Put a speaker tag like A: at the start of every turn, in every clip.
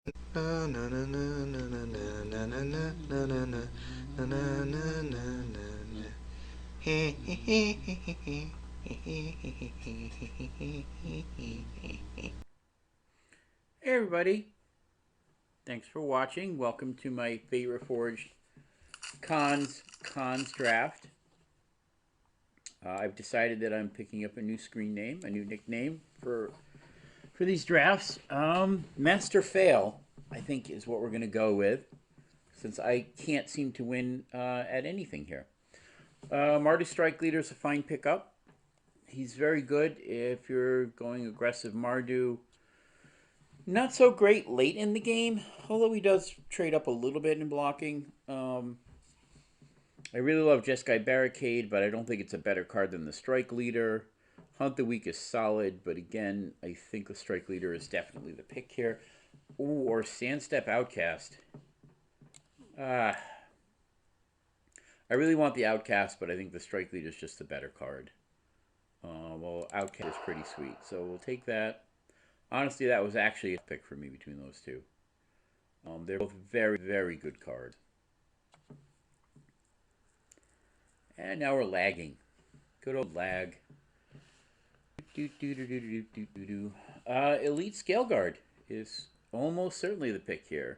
A: Hey everybody, thanks for watching. Welcome to my Fate Reforged cons draft. I've decided that I'm picking up a new screen name, a new nickname for these drafts. Master Fail, I think, is what we're gonna go with, since I can't seem to win at anything here. Marty Strike Leader is a fine pickup. He's very good if you're going aggressive Mardu. Not so great late in the game, although he does trade up a little bit in blocking. I really love Jeskai Barricade, but I don't think it's a better card than the Strike Leader. Hunt the Weak is solid, but again, I think the Strike Leader is definitely the pick here. Ooh, or Sandstep Outcast. Ah, I really want the Outcast, but I think the Strike Leader is just a better card. Well, Outcast is pretty sweet, so we'll take that. Honestly, that was actually a pick for me between those two. They're both very, very good cards. And now we're lagging. Good old lag. Elite Scale Guard is almost certainly the pick here.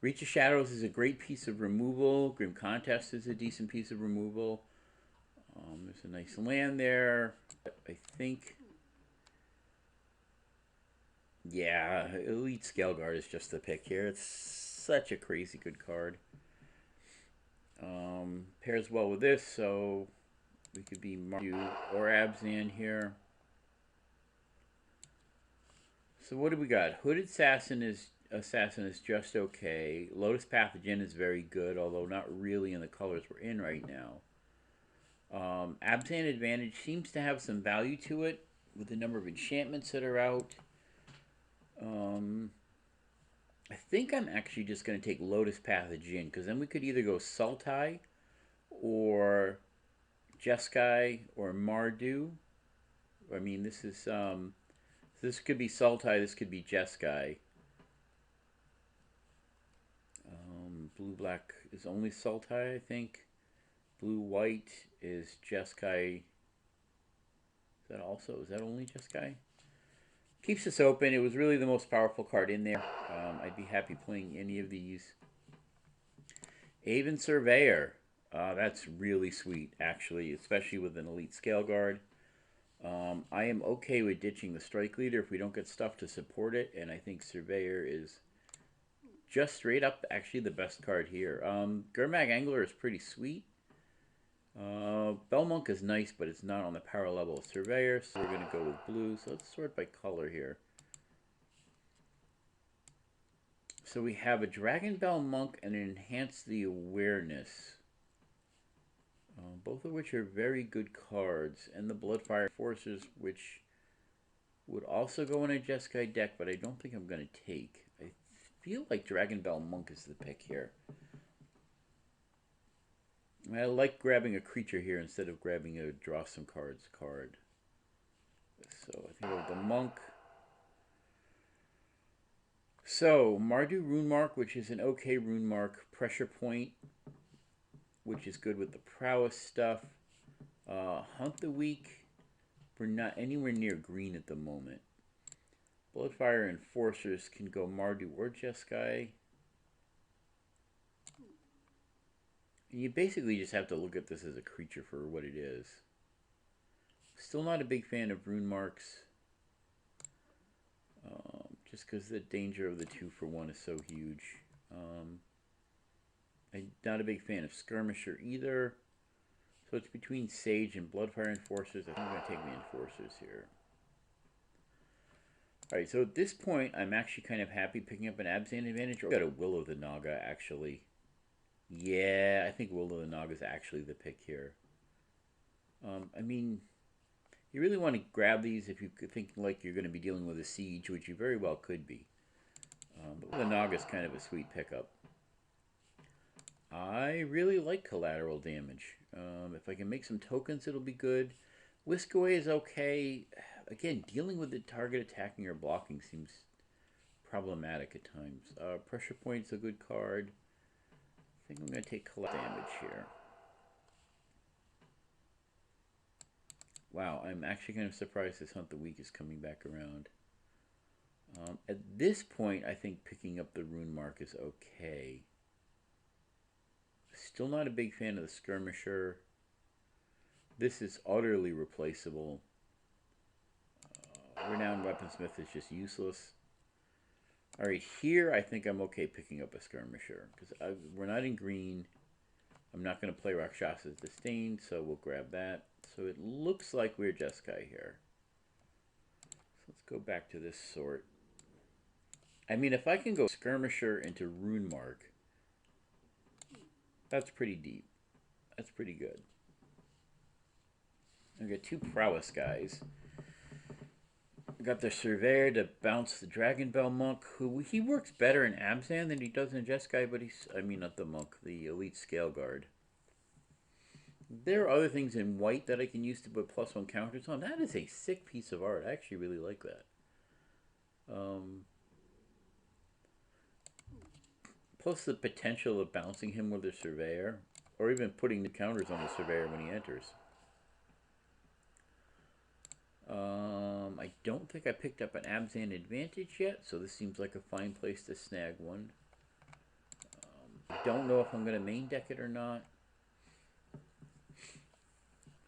A: Reach of Shadows is a great piece of removal. Grim Contest is a decent piece of removal. There's a nice land there. I think, yeah, Elite Scale Guard is just the pick here. It's such a crazy good card. Pairs well with this, so we could be Mardu or Abzan here. So what do we got? Hooded Assassin is just okay. Lotus Pathogen is very good, although not really in the colors we're in right now. Abzan Advantage seems to have some value to it with the number of enchantments that are out. I think I'm actually just going to take Lotus Pathogen, because then we could either go Sultai or Jeskai or Mardu. I mean, this could be Sultai, this could be Jeskai. Blue black is only Sultai, I think. Blue white is Jeskai. Is that only Jeskai? Keeps us open. It was really the most powerful card in there. I'd be happy playing any of these. Aven Surveyor. That's really sweet, actually, especially with an Elite Scale Guard. I am okay with ditching the Strike Leader if we don't get stuff to support it, and I think Surveyor is just straight up actually the best card here. Gurmag Angler is pretty sweet. Belmonk is nice, but it's not on the power level of Surveyor, so we're going to go with blue. So let's sort by color here. So we have a Dragon Bell Monk and an Enhance the Awareness. Both of which are very good cards. And the Bloodfire Forces, which would also go in a Jeskai deck, but I don't think I'm going to take. I feel like Dragon Bell Monk is the pick here. I like grabbing a creature here instead of grabbing a draw some cards card. So I think the Monk. So Mardu Rune Mark, which is an okay Rune Mark. Pressure Point, which is good with the prowess stuff. Hunt the Weak. We're not anywhere near green at the moment. Bloodfire Enforcers can go Mardu or Jeskai. You basically just have to look at this as a creature for what it is. Still not a big fan of Rune Marks. Just because the danger of the 2-for-1 is so huge. I'm not a big fan of Skirmisher either. So it's between Sage and Bloodfire Enforcers. I think I'm going to take the Enforcers here. Alright, so at this point, I'm actually kind of happy picking up an Abzan Advantage. Or got a Will of the Naga, actually. Yeah, I think Will of the Naga is actually the pick here. I mean, you really want to grab these if you think like you're going to be dealing with a siege, which you very well could be. But the Naga is kind of a sweet pickup. I really like collateral damage. If I can make some tokens, it'll be good. Whisk Away is okay. Again, dealing with the target attacking or blocking seems problematic at times. Pressure Point's a good card. I think I'm going to take collect damage here. Wow, I'm actually kind of surprised this Hunt the Weak is coming back around. At this point, I think picking up the Rune Mark is okay. Still not a big fan of the Skirmisher. This is utterly replaceable. Renowned Weaponsmith is just useless. Alright, here I think I'm okay picking up a Skirmisher. Because we're not in green. I'm not going to play Rakshasa's Disdain, so we'll grab that. So it looks like we're Jeskai here. So let's go back to this sort. I mean, if I can go Skirmisher into Rune Mark, that's pretty deep. That's pretty good. I got two Prowess guys. I got the Surveyor to bounce the Dragon Bell Monk, who he works better in Abzan than he does in Jeskai, but he's, I mean, not the Monk, the Elite Scale Guard. There are other things in white that I can use to put +1 counters on. That is a sick piece of art. I actually really like that. Plus the potential of bouncing him with a Surveyor, or even putting the counters on the Surveyor when he enters. I don't think I picked up an Abzan Advantage yet, so this seems like a fine place to snag one. I don't know if I'm going to main deck it or not.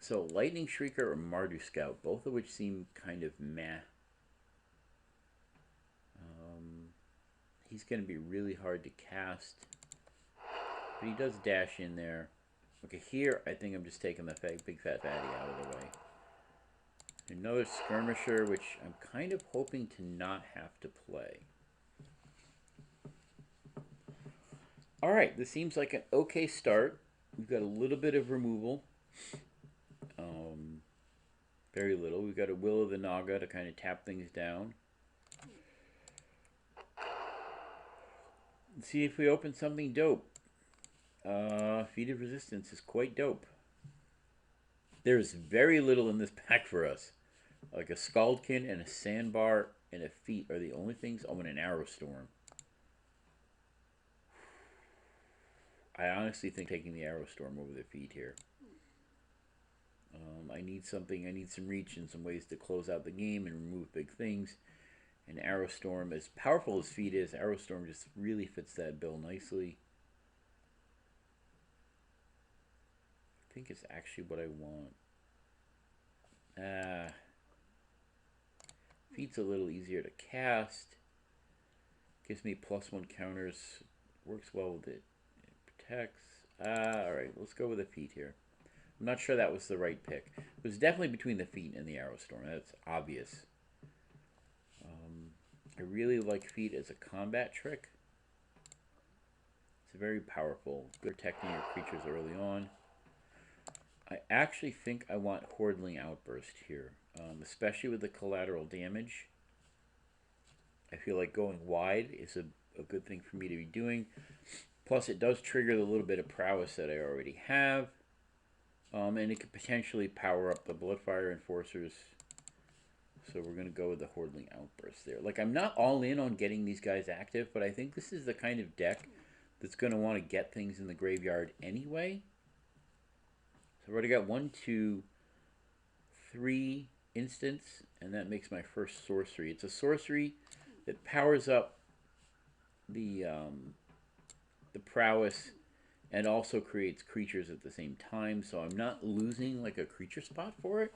A: So Lightning Shrieker or Mardu Scout, both of which seem kind of meh. He's going to be really hard to cast, but he does dash in there. Okay, here I think I'm just taking the big fat fatty out of the way. Another Skirmisher, which I'm kind of hoping to not have to play. Alright, this seems like an okay start. We've got a little bit of removal. Very little. We've got a Will of the Naga to kind of tap things down. Let's see if we open something dope. Feat of Resistance is quite dope. There's very little in this pack for us. Like a Scaldkin and a Sandbar and a Feat are the only things. Oh, and an Arrow Storm. I honestly think taking the Arrow Storm over the Feat here. I need something. I need some reach and some ways to close out the game and remove big things. And Arrow Storm, as powerful as Feat is, Arrow Storm just really fits that bill nicely. I think it's actually what I want. Feat's a little easier to cast. Gives me +1 counters. Works well with it. It protects. Alright, let's go with a Feat here. I'm not sure that was the right pick. It was definitely between the Feat and the Arrow Storm. That's obvious. I really like Feat as a combat trick. It's very powerful. Good protecting your creatures early on. I actually think I want Hordling Outburst here, especially with the collateral damage. I feel like going wide is a good thing for me to be doing. Plus, it does trigger the little bit of prowess that I already have. And it could potentially power up the Bloodfire Enforcers. So we're going to go with the Hordling Outburst there. Like, I'm not all in on getting these guys active, but I think this is the kind of deck that's going to want to get things in the graveyard anyway. So I've already got 1, 2, 3 instants, and that makes my first sorcery. It's a sorcery that powers up the prowess and also creates creatures at the same time, so I'm not losing like a creature spot for it,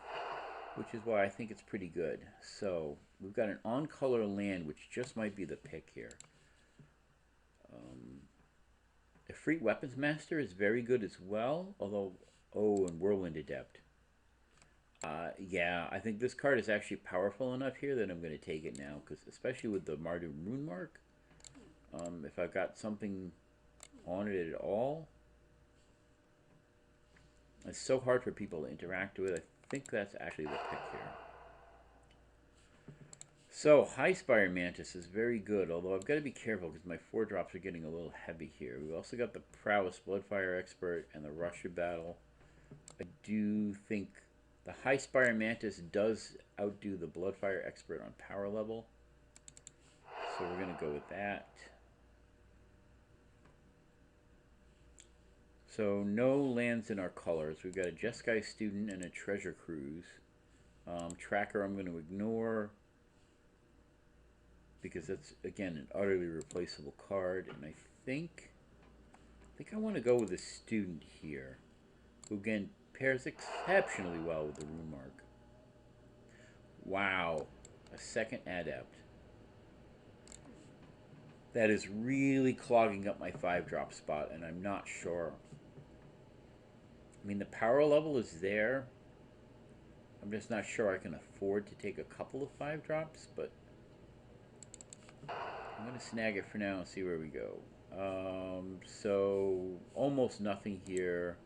A: which is why I think it's pretty good. So we've got an on-color land, which just might be the pick here. A Free Weapons Master is very good as well, although, oh, and Whirlwind Adept. Yeah, I think this card is actually powerful enough here that I'm going to take it now, because especially with the Mardu Rune Mark, if I've got something on it at all, it's so hard for people to interact with. I think that's actually the pick here. So, Highspire Mantis is very good, although I've got to be careful because my 4-drops are getting a little heavy here. We've also got the Prowess Bloodfire Expert and the Russia Battle. I do think the Highspire Mantis does outdo the Bloodfire Expert on power level. So we're going to go with that. So no lands in our colors. We've got a Jeskai Student and a Treasure Cruise. Tracker I'm going to ignore because that's, again, an utterly replaceable card. And I think I want to go with a Student here, who again pairs exceptionally well with the Rune Mark. Wow, a second Adept. That is really clogging up my 5-drop spot, and I'm not sure. I mean, the power level is there. I'm just not sure I can afford to take a couple of 5-drops, but I'm going to snag it for now and see where we go. So, almost nothing here.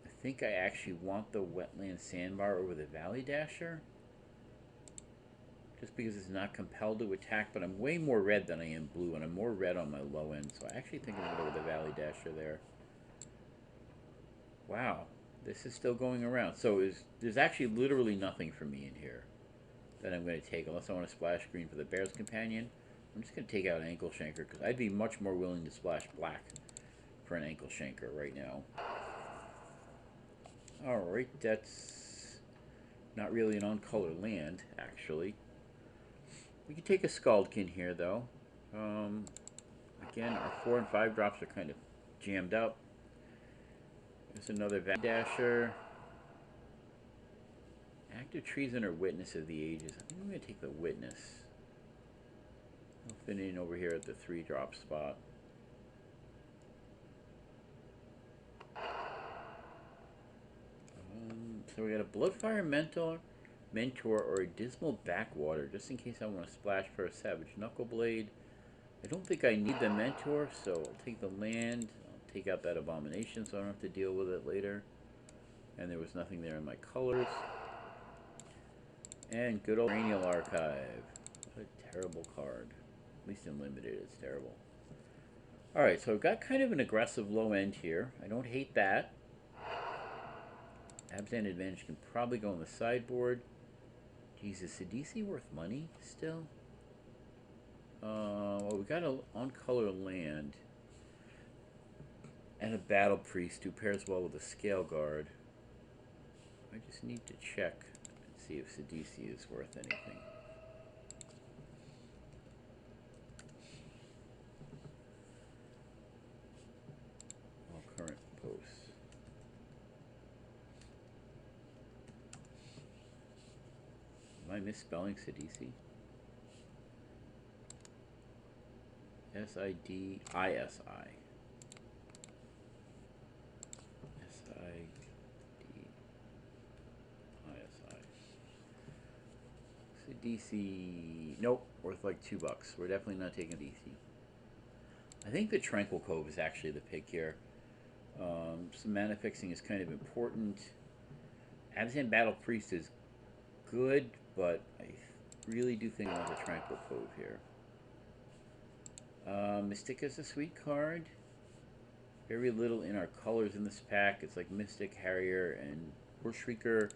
A: I think I actually want the Wetland Sandbar over the Valley Dasher. Just because it's not compelled to attack, but I'm way more red than I am blue, and I'm more red on my low end, so I actually think I'm going to go with the Valley Dasher there. Wow, this is still going around. So there's actually literally nothing for me in here that I'm going to take, unless I want to splash green for the Bear's Companion. I'm just going to take out Ankle Shanker, because I'd be much more willing to splash black for an Ankle Shanker right now. Alright, that's not really an on-color land, actually. We can take a Scaldkin here, though. Again, our 4 and 5 drops are kind of jammed up. There's another Valley Dasher. Active Treason or Witness of the Ages. I think I'm going to take the Witness. I'll fit in over here at the 3-drop spot. So we got a Bloodfire Mentor or a Dismal Backwater, just in case I want to splash for a Savage Knuckleblade. I don't think I need the Mentor, so I'll take the land. I'll take out that Abomination so I don't have to deal with it later. And there was nothing there in my colors. And good old Cranial Archive. What a terrible card. At least in Limited, it's terrible. Alright, so I've got kind of an aggressive low end here. I don't hate that. Abzan Advantage can probably go on the sideboard. Jesus, is DC worth money still? Well, we got an on-color land and a Battle Priest who pairs well with a Scale Guard. I just need to check and see if Sidisi is worth anything. All current posts. Am I misspelling Sidisi? S-I-D-I-S-I. DC, nope, worth like $2. We're definitely not taking DC. I think the Tranquil Cove is actually the pick here. Some mana fixing is kind of important. Abzan Battle Priest is good, but I really do think I want the Tranquil Cove here. Mystic is a sweet card. Very little in our colors in this pack. It's like Mystic, Harrier, and Bushreaker,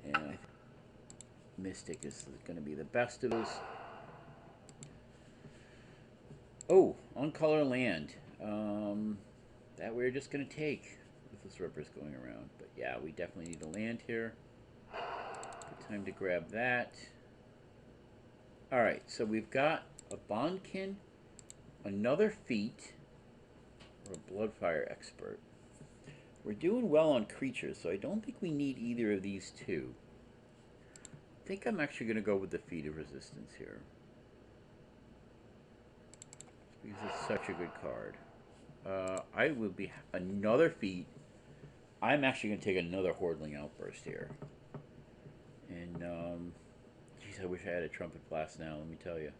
A: and I think Mystic is going to be the best of those. Oh, on color land. That we're just going to take with this Ripper's going around. But yeah, we definitely need a land here. Good time to grab that. Alright, so we've got a Bondkin, another Feat, or a Bloodfire Expert. We're doing well on creatures, so I don't think we need either of these two. I think I'm actually going to go with the Feat of Resistance here. Because it's such a good card. I will be another Feat. I'm actually going to take another Hordling Outburst here. And, geez, I wish I had a Trumpet Blast now, let me tell you.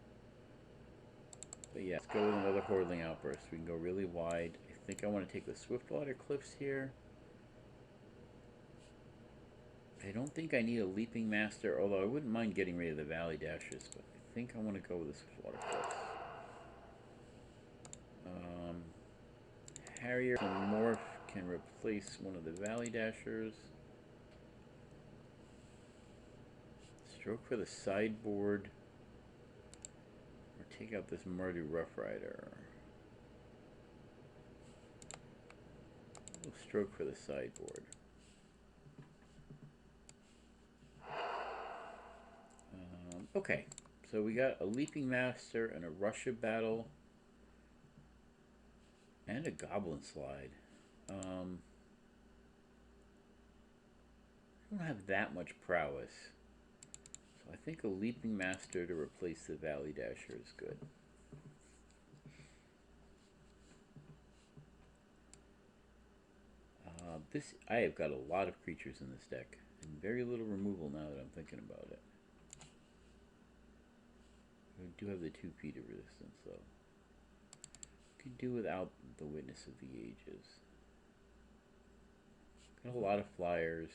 A: But yeah, let's go with another Hordling Outburst. We can go really wide. I think I want to take the Swiftwater Cliffs here. I don't think I need a Leaping Master, although I wouldn't mind getting rid of the Valley Dashes, but I think I want to go with the Swiftwater Cliffs. Harrier and Morph can replace one of the Valley Dashers. Stroke for the sideboard. take out this Mardu Rough Rider. A little stroke for the sideboard. Okay, so we got a Leaping Master and a Russia Battle and a Goblin Slide. I don't have that much prowess, so I think a Leaping Master to replace the Valley Dasher is good. I have got a lot of creatures in this deck, and very little removal now that I'm thinking about it. I do have the 2 feet of resistance, though. Could do without the Witness of the Ages. Got a lot of flyers.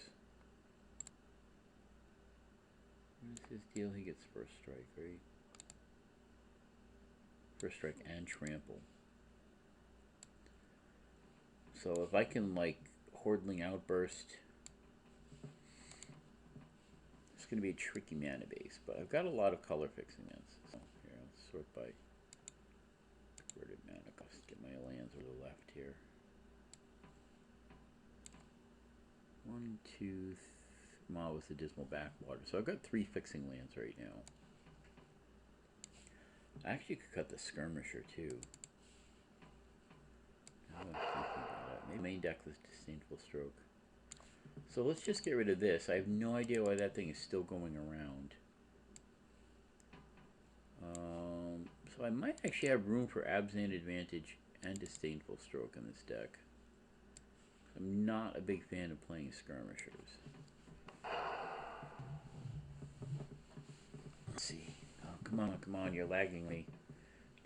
A: What is his deal? He gets first strike, right? First strike and trample. So if I can, like, Hordling Outburst, it's going to be a tricky mana base, but I've got a lot of color fixing this. So here, let's sort by converted mana cost. Get my lands over the left here. 1, 2, Ma was the Dismal Backwater. So I've got 3 fixing lands right now. I actually could cut the Skirmisher too. Now I'm thinking about it. Maybe main deck was Disdainful Stroke. So let's just get rid of this. I have no idea why that thing is still going around. So I might actually have room for Abzan Advantage and Disdainful Stroke in this deck. I'm not a big fan of playing Skirmishers. Let's see. Oh, come on, you're lagging me.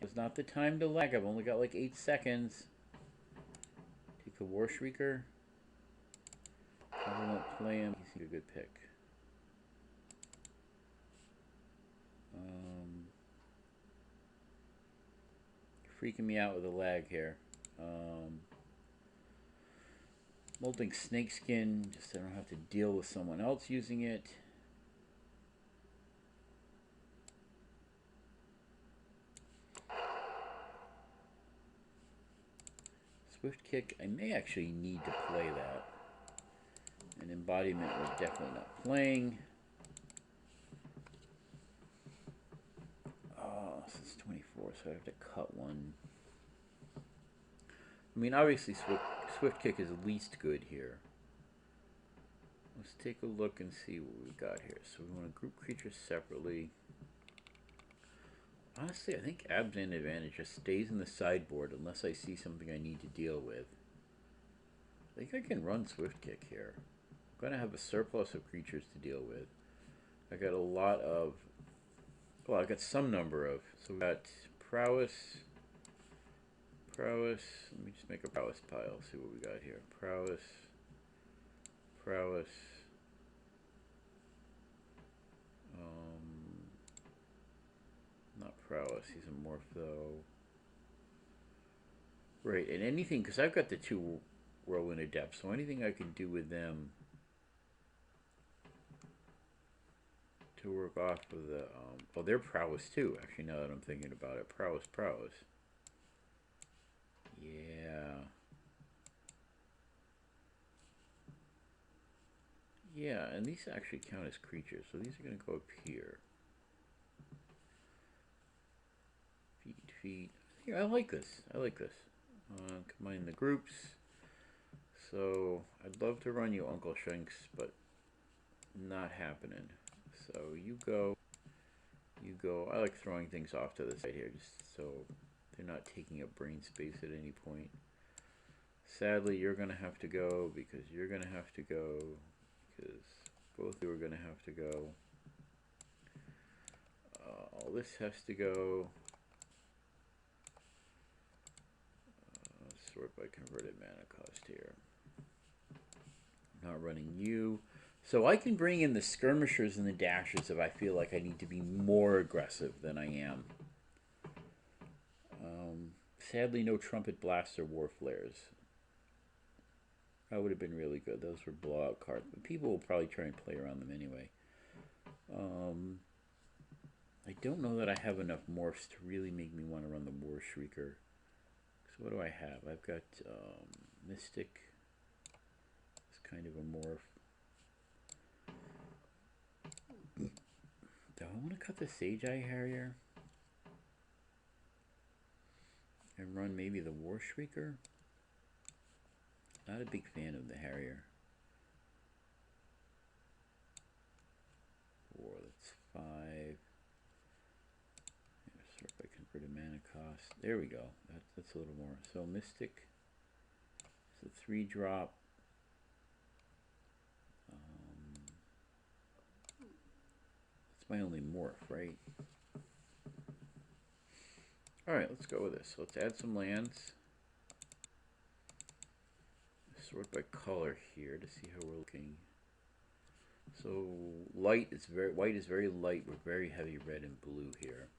A: It's not the time to lag. I've only got like 8 seconds. Take the War Shrieker. I won't play him. He's a good pick. Freaking me out with the lag here. Molting Snakeskin, just so I don't have to deal with someone else using it. Swift Kick, I may actually need to play that. An Embodiment we're definitely not playing. Oh, this is 24, so I have to cut one. I mean, obviously Swift Kick is least good here. Let's take a look and see what we got here. So we want to group creatures separately. Honestly, I think Abzan Advantage just stays in the sideboard unless I see something I need to deal with. I think I can run Swift Kick here. I'm going to have a surplus of creatures to deal with. I got a lot of... Well, I got some number of... So we got Prowess... Prowess... Let me just make a Prowess pile, see what we got here. Prowess... Prowess... Not Prowess, he's a Morph though. Right, and anything... Because I've got the 2 Whirlwind Adepts, so anything I can do with them... to work off of the, oh, they're Prowess too, actually, now that I'm thinking about it. Prowess. Yeah. Yeah, and these actually count as creatures, so these are going to go up here. Feet. Yeah, I like this. Combine the groups. So, I'd love to run you Uncle Shanks, but not happening. So you go. I like throwing things off to the side here just so they're not taking up brain space at any point. Sadly, you're going to have to go because you're going to have to go because both of you are going to have to go. All this has to go. Sort by converted mana cost here. I'm not running you. So I can bring in the Skirmishers and the Dashers if I feel like I need to be more aggressive than I am. Sadly, no Trumpet Blasts or War Flares. That would have been really good. Those were blowout cards. But people will probably try and play around them anyway. I don't know that I have enough morphs to really make me want to run the War Shrieker. So what do I have? I've got Mystic. It's kind of a morph. Do I want to cut the Sage Eye Harrier? And run maybe the War Shrieker? Not a big fan of the Harrier. 4, that's 5. Sort by converted mana cost. There we go. That's a little more. So Mystic is a 3-drop. That's my only morph, right? Alright, let's go with this. Let's add some lands. Sort by color here to see how we're looking. So white is very light. We're very heavy red and blue here.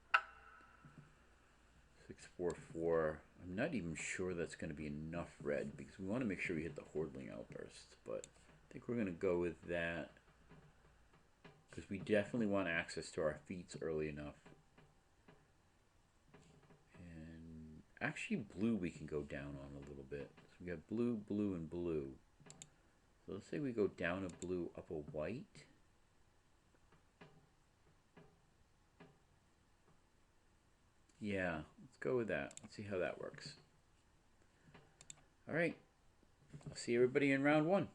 A: 6/4/4. I'm not even sure that's going to be enough red because we want to make sure we hit the Hordling Outburst. But I think we're going to go with that because we definitely want access to our feats early enough. And actually blue we can go down on a little bit. So we got blue, blue, and blue. So let's say we go down a blue, up a white. Yeah, let's go with that. Let's see how that works. All right. I'll see everybody in round 1.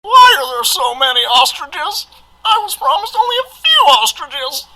B: Why are there so many ostriches? I was promised only a few ostriches.